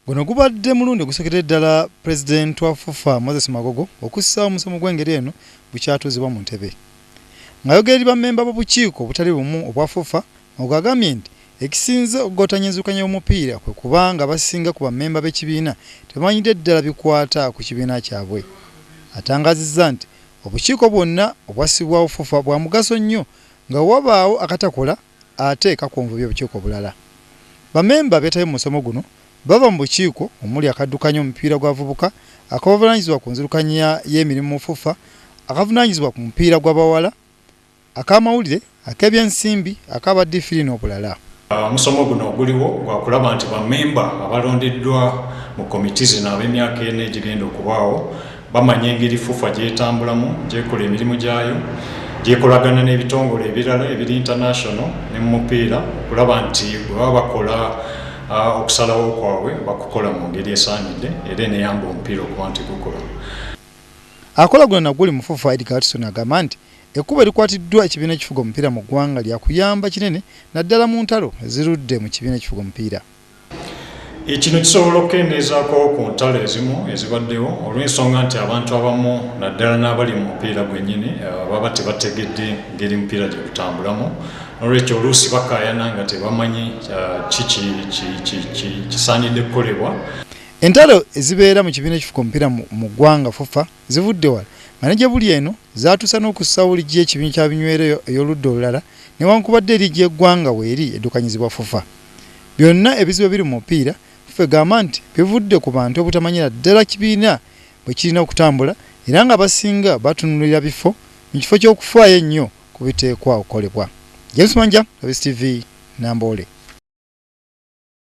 Guno gubadde mulundi gusokedde ddala President wa Fufa Moses Magogo okussaawo omusomo gw'engeri eno bukyatuuzibwa mu ntebe. Ng'ayogera eri bammemba b'obukiiko obutali bumu obwa Fufa, Magogo agambye nti ekisinze okugootanya enzukanya y'omupiira kwe kubanga abasinga ku bammemba b'ekibiina tebamanyidde ddala bikwata ku kibiina kyabwe. Atangazizza nti obukiiko bwonna obwassibwawo Fufa bwa mugaso nnyo nga wabaawo akatakola ate kakonvubya obukiiko obulala. Bammemba beetabye mu musomo guno bava mu bukiiko omuli akaddukanya omupiira gw'abavubuka, akavunaanyizibwa ku nzirukanya y'emirimu mu Fufa, akavunaanyizibwa ku mupiira gw'abawala, ak'amawulire, ak'ebyensimbi, ak'abadde n'obulala. Omusomo guno guliwo gwa kulaba nti bammemba abalondeddwa mu komiti zino ab'emyaka ena egigenda okubaawo bamanya engeri Fufa gyetambulamu, gyekola emirimu gyayo, gyekolagana n'ebitongole ebirala ebiri international ne mu mupiira, okulaba nti bwe baba bakola okusalawo kwabwe bakukola mu ngeri esaanidde era eneyamba omupiira okuba nti gukola. Akola guno naguli mu Fufa agamba nti ekkubo erikwatiddwa ekibiina ekifuga omupiira mu ggwanga lya kuyamba kinene naddala mu ntalo ezirudde mu kibiina ekifuga omupiira. Kino kisobola okukendeezaako ku ntalo ezimu ezibaddewo olw'ensonga nti abantu abamu naddala n'abali mu mupiira gwennyini baba tebategedde ngeri mupiira gye gutambulamu, n'olwekyo oluusi bakaayana nga tebamanyi kisaanidde kukolebwa. Entalo ezibeera mu kibiina ekifuga omupiira mu ggwanga Fufa zivudde wala nga ne gye buli eno zaatuusa n'okussaawo liigi y'ekibiina kya binywero ey'oludda olulala newankubadde liigi y'eggwanga weeri eddukanyizibwa Fufa. Byonna ebizibu biri mu mupiira Fufa egamba nti bivudde ku bantu obutamanyira ddala kibiina bwe kirina okutambula era nga abasinga batunulira bifo mu kifo ky'okufaayo ennyo ku biteekwa okukolebwa. James Manja, WSTV, Namboole.